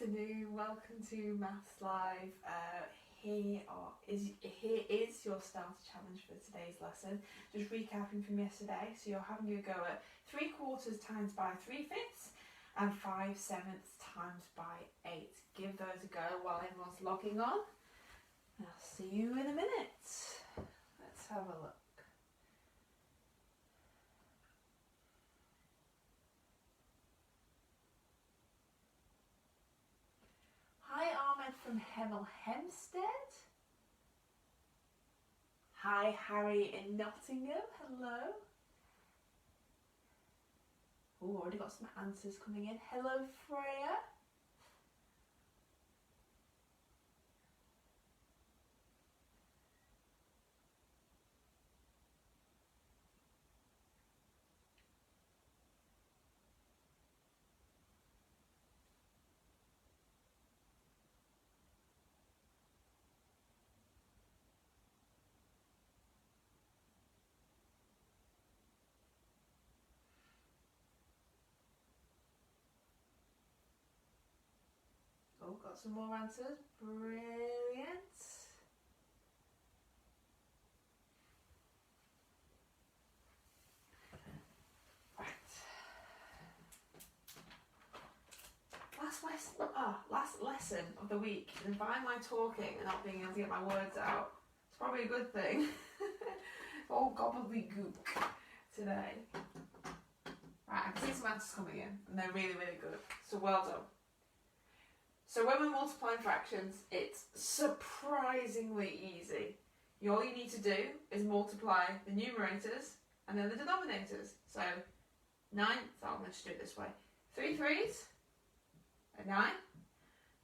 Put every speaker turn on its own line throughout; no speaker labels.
afternoon, welcome to Maths Live. Here is your starter challenge for today's lesson. Just recapping from yesterday, so you're having a go at 3/4 times by 3/5 and 5/7 times by 8. Give those a go while everyone's logging on. I'll see you in a minute. Let's have a look. Hi Ahmed from Hemel Hempstead. Hi Harry in Nottingham. Hello. Oh, already got some answers coming in. Hello Freya. Oh, got some more answers. Brilliant. Right. Last lesson of the week. And by my talking and not being able to get my words out, it's probably a good thing. It's all gobbledygook today. Right, I can see some answers coming in, and they're really, really good. So well done. So when we're multiplying fractions, it's surprisingly easy. All you need to do is multiply the numerators and then the denominators. So 9, so I'm going to just do it this way. 3 3s are 9.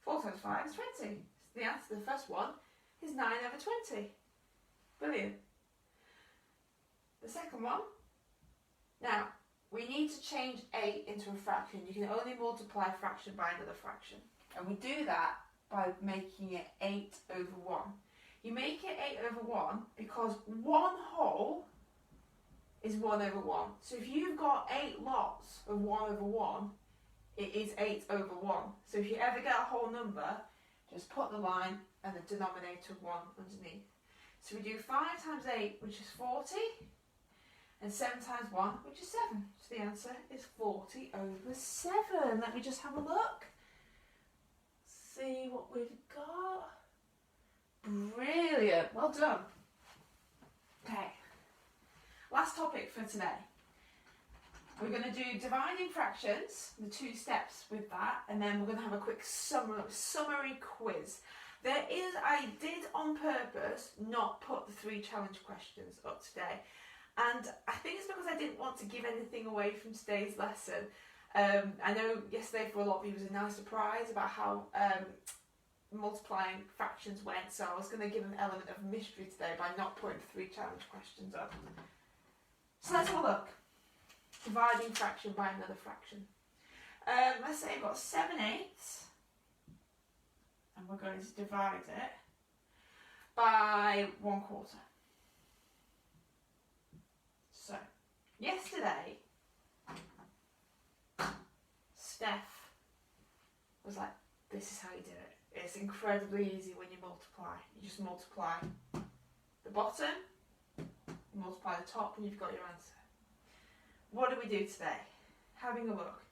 4 times 5 is 20. So the answer to the first one is 9/20. Brilliant. The second one, now we need to change 8 into a fraction. You can only multiply a fraction by another fraction. And we do that by making it 8/1. You make it 8/1 because 1 whole is 1/1. So if you've got 8 lots of 1/1, it is 8/1. So if you ever get a whole number, just put the line and the denominator 1 underneath. So we do 5 times 8, which is 40, and 7 times 1, which is 7. So the answer is 40/7. Let me just have a look. See what we've got. Brilliant, well done. Okay, last topic for today. We're going to do dividing fractions, the 2 steps with that, and then we're going to have a quick summary quiz. I did on purpose not put the 3 challenge questions up today, and I think it's because I didn't want to give anything away from today's lesson. I know yesterday for a lot of you was a nice surprise about how multiplying fractions went, so I was going to give an element of mystery today by not putting 3 challenge questions up. So let's have a look. Dividing fraction by another fraction. Let's say I've got 7/8, and we're going to divide it by 1/4. So, yesterday, Steph was like, this is how you do it. It's incredibly easy when you multiply. You just multiply the bottom, multiply the top, and you've got your answer. What do we do today? Having a look.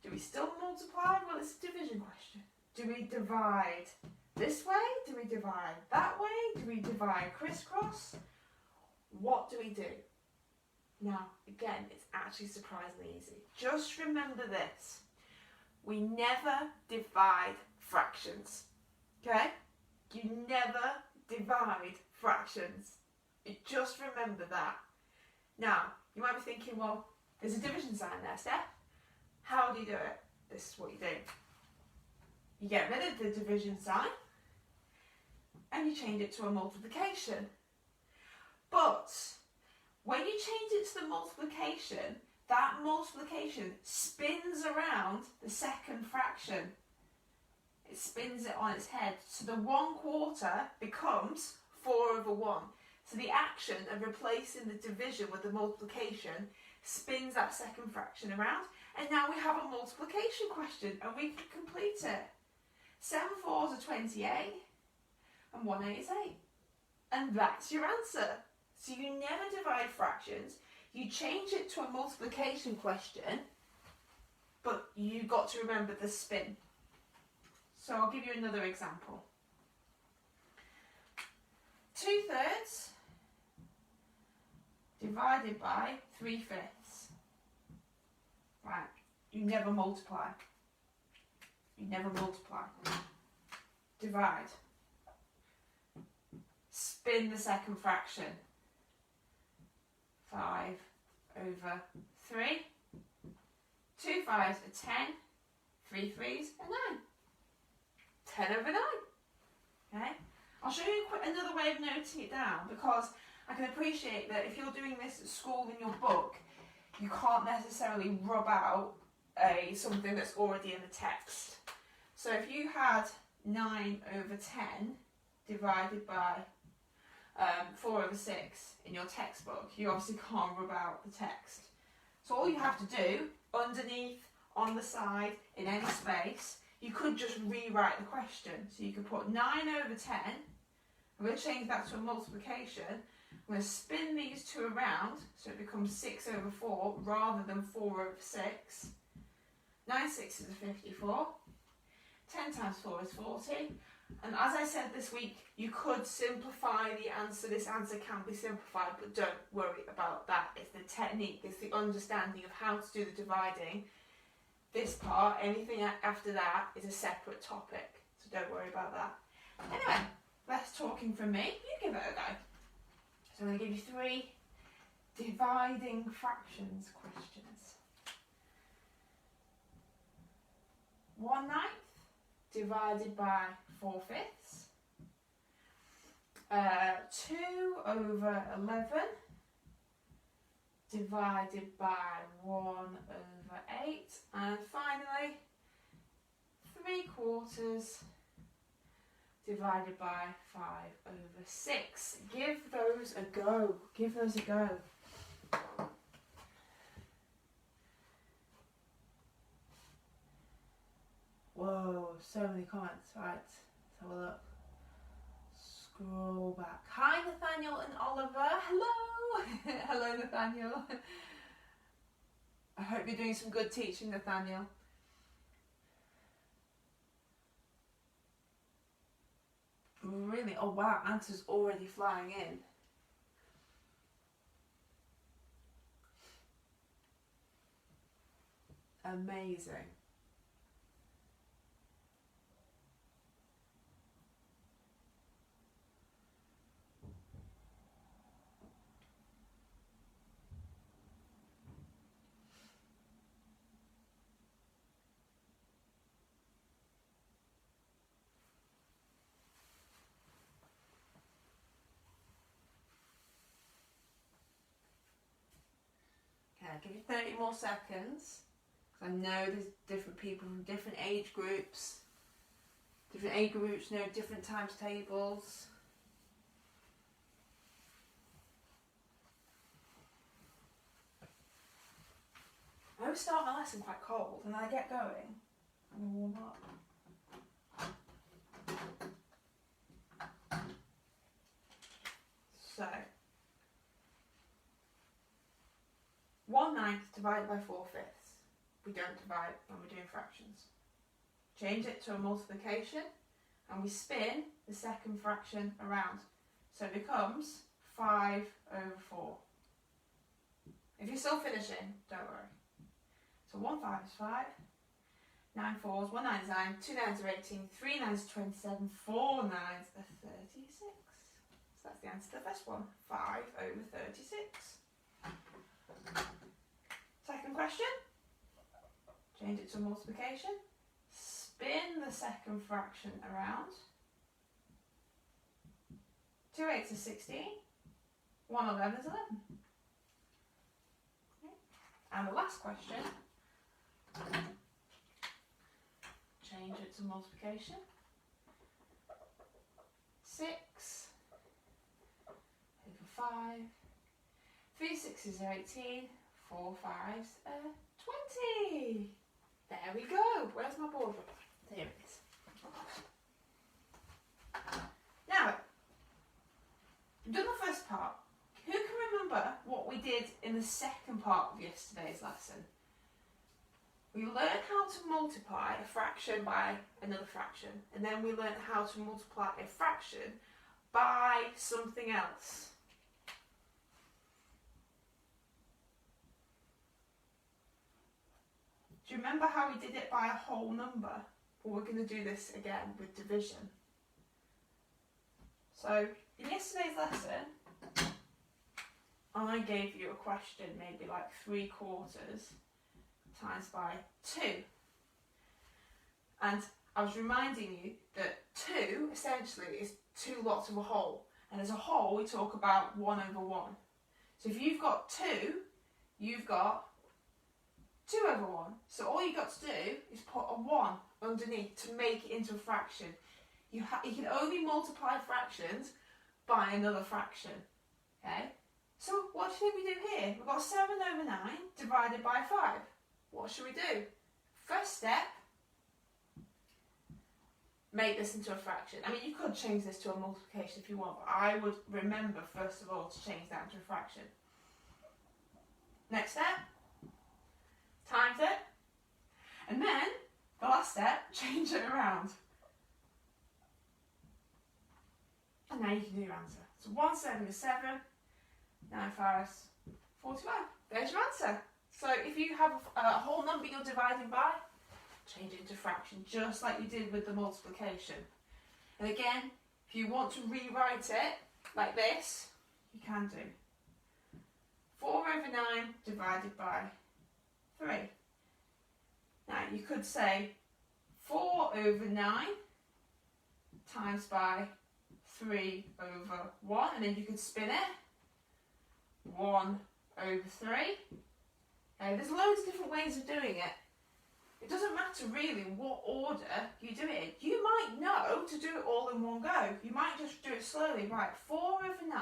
Do we still multiply? Well, it's a division question. Do we divide this way? Do we divide that way? Do we divide crisscross? What do we do? Now, again, it's actually surprisingly easy. Just remember this. We never divide fractions. Okay? You never divide fractions. Just remember that. Now, you might be thinking, well, there's a division sign there, Steph. How do you do it? This is what you do. You get rid of the division sign and you change it to a multiplication. But when you change it to the multiplication, that multiplication spins around the second fraction. It spins it on its head. So the 1/4 becomes 4/1. So the action of replacing the division with the multiplication spins that second fraction around, And now we have a multiplication question and we can complete it. 7 4s are 28 and 1 8 is 8. And that's your answer. So you never divide fractions. You change it to a multiplication question, but you got to remember the spin. So I'll give you another example. 2/3 divided by 3/5. Right, you never multiply. You never multiply. Divide. Spin the second fraction. 5 over 3. 2 5s are 10. 3 3s are 9. 10 over 9. Okay? I'll show you another way of noting it down, because I can appreciate that if you're doing this at school in your book, you can't necessarily rub out something that's already in the text. So if you had 9 over 10 divided by 4 over 6 in your textbook, you obviously can't rub out the text. So all you have to do, underneath, on the side, in any space, you could just rewrite the question. So you could put 9 over 10, I'm going to change that to a multiplication, I'm going to spin these two around so it becomes 6 over 4 rather than 4 over 6. 9 6s are 54. 10 times 4 is 40. And as I said this week, you could simplify the answer. This answer can be simplified, but don't worry about that. It's the technique, it's the understanding of how to do the dividing. This part, anything after that, is a separate topic. So don't worry about that. Anyway, less talking from me. You give it a go. So I'm going to give you 3 dividing fractions questions. 1/9 divided by 4/5. 2 over 11 divided by 1 over 8. And finally, 3/4 divided by 5 over 6. Give those a go. Give those a go. Whoa, so many comments. Right, let's have a look. Scroll back. Hi Nathaniel and Oliver. Hello. Hello Nathaniel. I hope you're doing some good teaching, Nathaniel. Really? Oh wow, answers already flying in. Amazing. I'll give you 30 more seconds, because I know there's different people from different age groups. Different age groups know different times tables. I always start my lesson quite cold, and then I get going and warm up. So 1/9 divided by 4/5. We don't divide when we're doing fractions. Change it to a multiplication and we spin the second fraction around. So it becomes 5 over 4. If you're still finishing, don't worry. So 1 5 is 5, 9 4s, 1 9 is 9, 2 9s are 18, 3 9s are 27, 4 9s are 36. So that's the answer to the first one, 5 over 36. Second question, change it to a multiplication, spin the second fraction around. 2 8s is 16, 1 11 is 11. Okay. And the last question, change it to multiplication. 6 over 5, 3 6s are 18, 4 5s, 20. There we go. Where's my board? There it is. Now, we've done the first part. Who can remember what we did in the second part of yesterday's lesson? We learned how to multiply a fraction by another fraction, and then we learned how to multiply a fraction by something else. Do you remember how we did it by a whole number? Well, we're going to do this again with division. So, in yesterday's lesson, I gave you a question, maybe like 3/4 times by 2. And I was reminding you that 2 essentially is 2 lots of a whole. And as a whole, we talk about 1 over 1. So if you've got 2, you've got 2 over 1. So all you've got to do is put a 1 underneath to make it into a fraction. You can only multiply fractions by another fraction. Okay? So what do you think we do here? We've got 7 over 9 divided by 5. What should we do? First step, make this into a fraction. I mean, you could change this to a multiplication if you want, but I would remember first of all to change that into a fraction. Next step, times it, and then the last step, change it around. And now you can do your answer. So 1 7 is 7, 9 5s, 45. There's your answer. So if you have a whole number you're dividing by, change it into fraction, just like you did with the multiplication. And again, if you want to rewrite it like this, you can do. 4 over 9 divided by 3. Now you could say 4 over 9 times by 3 over 1, and then you could spin it. 1 over 3. There's loads of different ways of doing it. It doesn't matter really what order you do it in. You might know to do it all in one go. You might just do it slowly. Right, 4 over 9.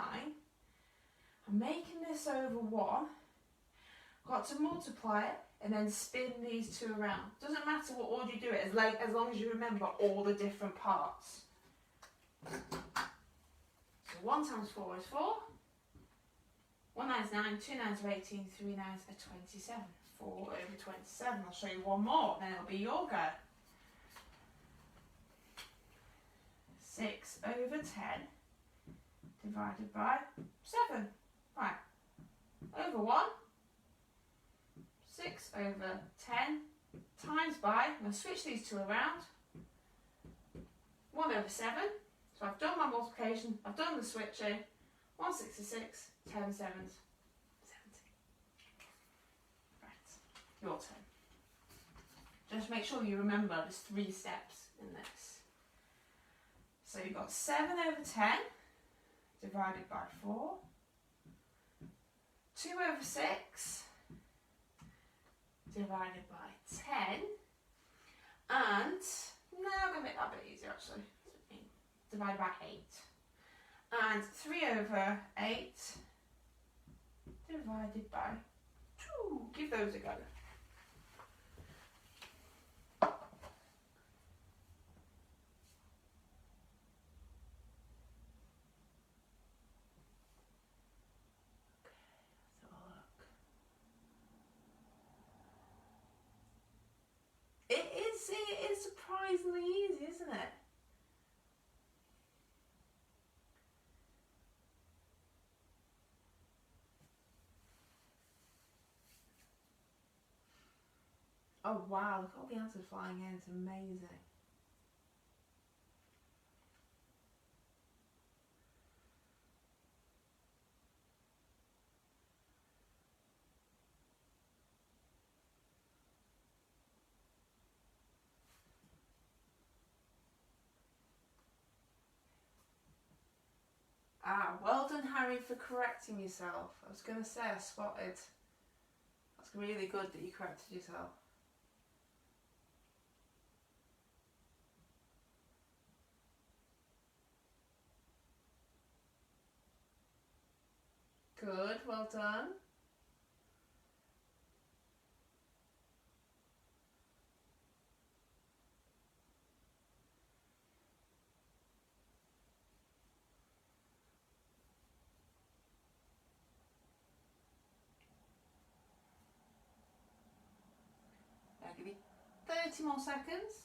I'm making this over 1. Got to multiply it and then spin these two around. Doesn't matter what order you do it, as long as you remember all the different parts. So 1 times 4 is 4. 1 9 is 9, 2 9s are 18, 3 9s are 27. 4 over 27. I'll show you one more, then it'll be your go. 6 over 10 divided by 7. Right. Over 1. 6 over 10 times by, I'm going to switch these two around. 1 over 7. So I've done my multiplication, I've done the switching. 1 6 is 6, 10 7s, 70. Right, your turn. Just make sure you remember there's 3 steps in this. So you've got 7 over 10 divided by 4. 2 over 6 divided by 10. And, no, I'm going to make that a bit easier actually. Divided by 8. And 3 over 8 divided by 2. Give those a go. It is surprisingly easy, isn't it? Oh wow, look at all the answers flying in, it's amazing. Ah, well done Harry for correcting yourself. I was going to say I spotted. That's really good that you corrected yourself. Good, well done. 30 more seconds.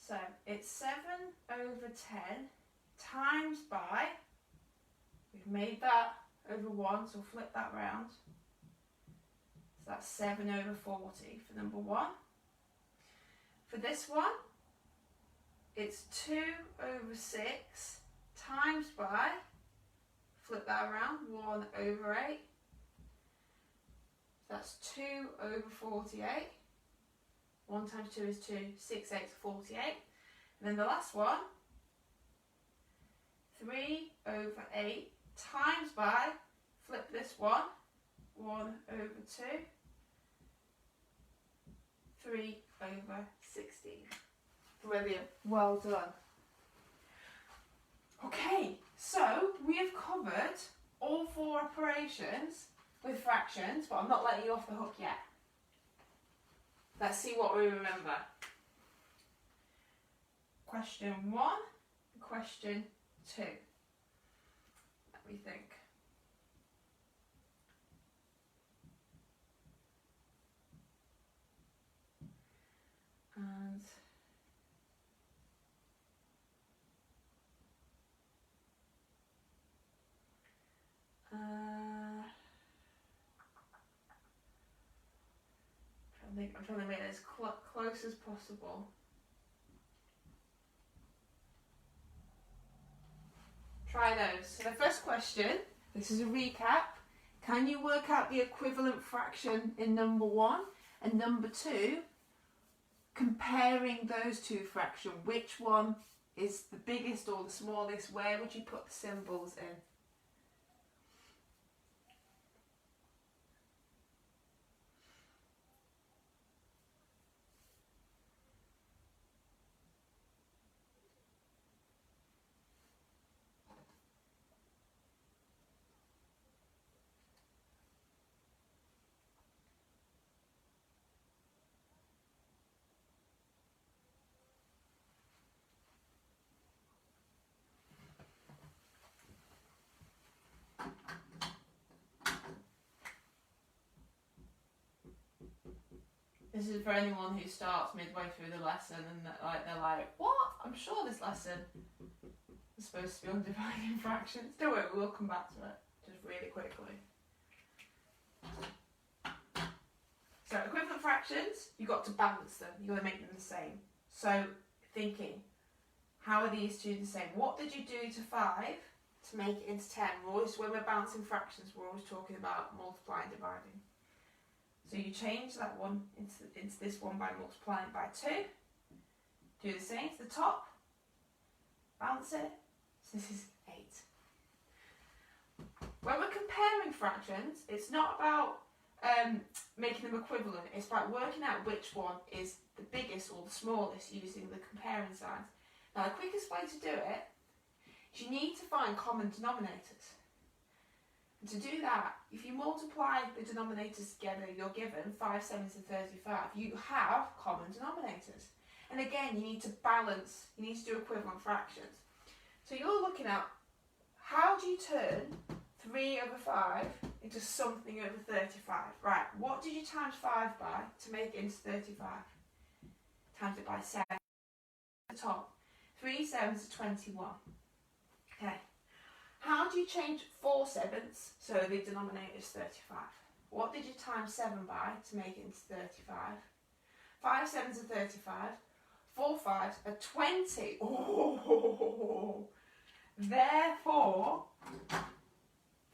So it's 7 over 10 times by, we've made that over 1, so we'll flip that round. So that's 7 over 40 for number 1. For this one, it's 2 over 6 times by, flip that around, 1 over 8. So that's 2 over 48. 1 times 2 is 2, 6 8 is 48. And then the last one, 3 over 8 times by, flip this one, 1 over 2, 3 over 16. Brilliant, well done. Okay, so we have covered all 4 operations with fractions, but I'm not letting you off the hook yet. Let's see what we remember. Question 1, question 2. Let me think. And I'm trying to make it as close as possible. Try those. So the first question, this is a recap. Can you work out the equivalent fraction in number 1 and number 2? Comparing those two fractions, which one is the biggest or the smallest? Where would you put the symbols in? This is for anyone who starts midway through the lesson and they're like, what? I'm sure this lesson is supposed to be on dividing fractions. Don't worry, we'll come back to it just really quickly. So equivalent fractions, you've got to balance them. You've got to make them the same. So thinking, how are these two the same? What did you do to 5 to make it into 10? When we're balancing fractions, we're always talking about multiplying and dividing. So you change that one into this one by multiplying by 2. Do the same to the top. Balance it. So this is 8. When we're comparing fractions, it's not about making them equivalent. It's about working out which one is the biggest or the smallest using the comparing signs. Now the quickest way to do it is you need to find common denominators. And to do that, if you multiply the denominators together, you're given 5 7s and 35. You have common denominators. And again, you need to balance, you need to do equivalent fractions. So you're looking at, how do you turn 3 over 5 into something over 35? Right, what did you times 5 by to make it into 35? Times it by 7. At the top. 3 7s are 21. Okay. How do you change 4 7s so the denominator is 35? What did you times 7 by to make it into 35? 5 7s are 35. 4 5s are 20. Oh. Therefore,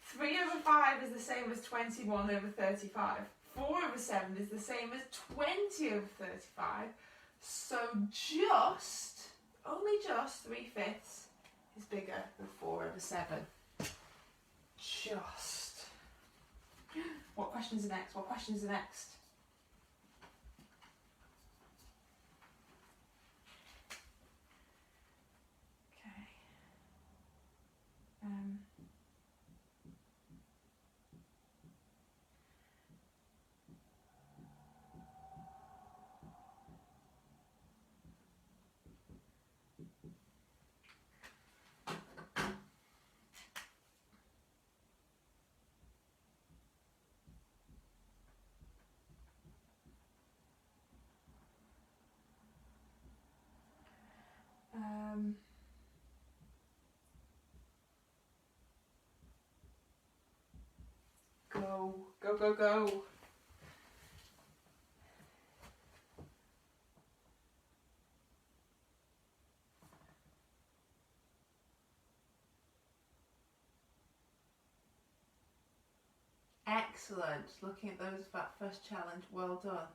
3 over 5 is the same as 21 over 35. 4 over 7 is the same as 20 over 35. So only just 3/5 is bigger than 4 over 7. Just. What questions are next? What questions are next? Go, go, go, go. Excellent. Looking at those, that first challenge, well done.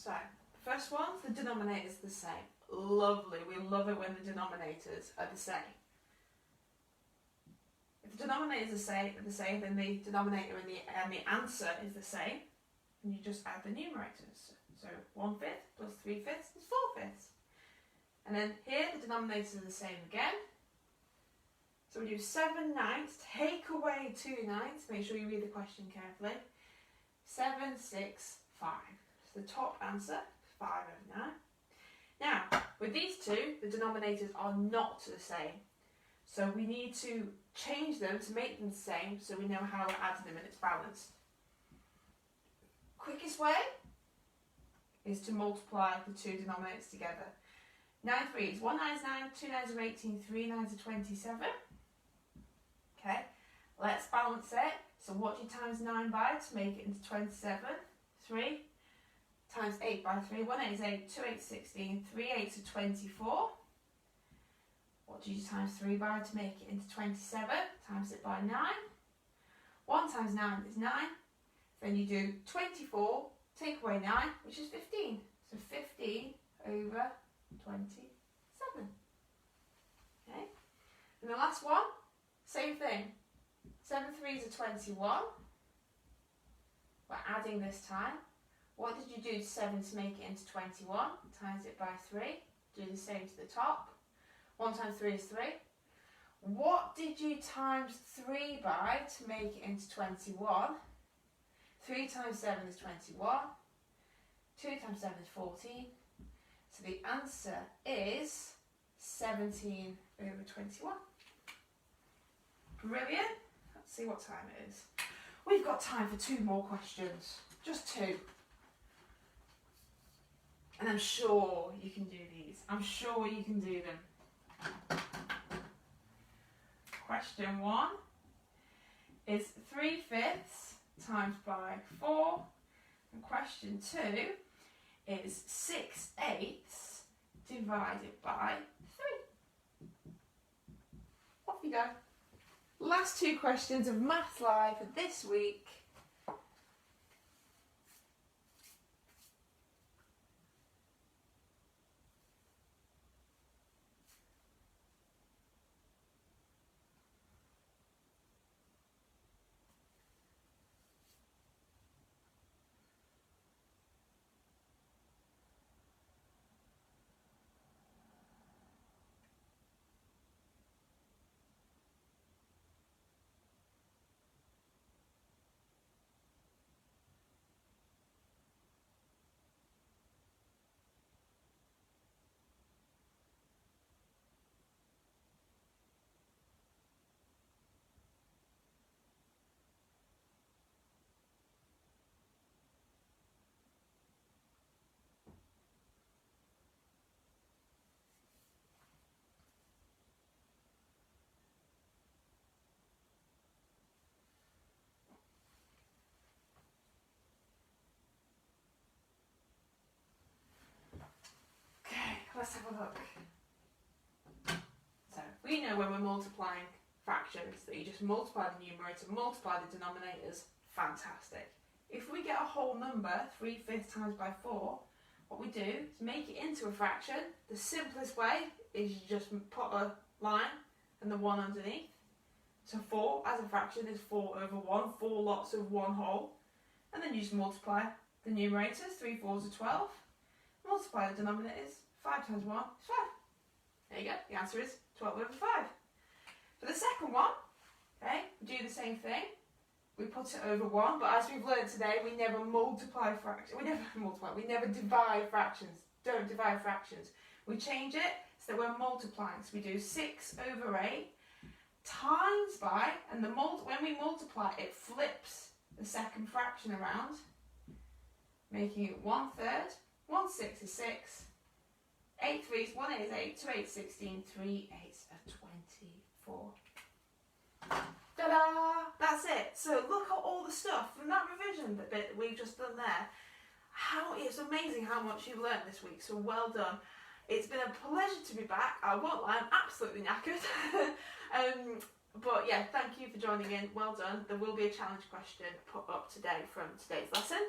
So, first one, the denominator's the same. Lovely. We love it when the denominators are the same. If the denominators are the same, then the denominator and the answer is the same. And you just add the numerators. So 1/5 plus 3/5 is 4/5. And then here the denominators are the same again. So we do 7/9, take away 2/9. Make sure you read the question carefully. 7, 6, 5. So the top answer is 5/9. Now, with these two, the denominators are not the same. So we need to change them to make them the same so we know how we're adding them and it's balanced. Quickest way is to multiply the two denominators together. 9 3s, 1 9 is 9, 2 9s are 18, 3 9s are 27. Okay, let's balance it. So what do you times 9 by to make it into 27? 3 times 8 by 3. 1 8 is 8, 2 8 is 16, 3 8s are 24. What do you times 3 by to make it into 27? Times it by 9. 1 times 9 is 9. Then you do 24, take away 9, which is 15. So 15 over 27. Okay. And the last one, same thing. 7 3s are 21. We're adding this time. What did you do to 7 to make it into 21? Times it by 3. Do the same to the top. 1 times 3 is 3. What did you times 3 by to make it into 21? 3 times 7 is 21. 2 times 7 is 14. So the answer is 17 over 21. Brilliant. Let's see what time it is. We've got time for 2 more questions. Just 2. And I'm sure you can do these. I'm sure you can do them. Question 1 is 3/5 times by 4. And question 2 is 6/8 divided by 3. Off you go. Last 2 questions of Maths Live for this week. let's have a look. So we know when we're multiplying fractions that you just multiply the numerator, multiply the denominators. Fantastic. If we get a whole number, 3/5 times by 4, what we do is make it into a fraction. The simplest way is you just put a line and the 1 underneath. So 4 as a fraction is 4 over 1, 4 lots of 1 whole. And then you just multiply the numerators, 3 4s are 12. Multiply the denominators, 5 times 1 is 5. There you go, the answer is 12 over 5. For the second one, okay, we do the same thing. We put it over 1, but as we've learned today, we never multiply fractions. We never divide fractions. Don't divide fractions. We change it so that we're multiplying. So we do 6 over 8 times by, and when we multiply, it flips the second fraction around, making it 1/3. 1 6 is 6. 8 3s, 1 8 is 8, 2 8 16, 3 8s are 24. Ta-da! That's it. So look at all the stuff from that revision bit that we've just done there. It's amazing how much you've learned this week, so well done. It's been a pleasure to be back. I won't lie, I'm absolutely knackered. But yeah, thank you for joining in. Well done. There will be a challenge question put up today from today's lesson.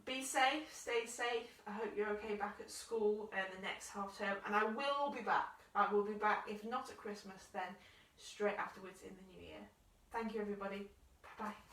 Be safe, stay safe. I hope you're okay back at school in the next half term, and I will be back. I will be back, if not at Christmas, then straight afterwards in the new year. Thank you, everybody. Bye-bye.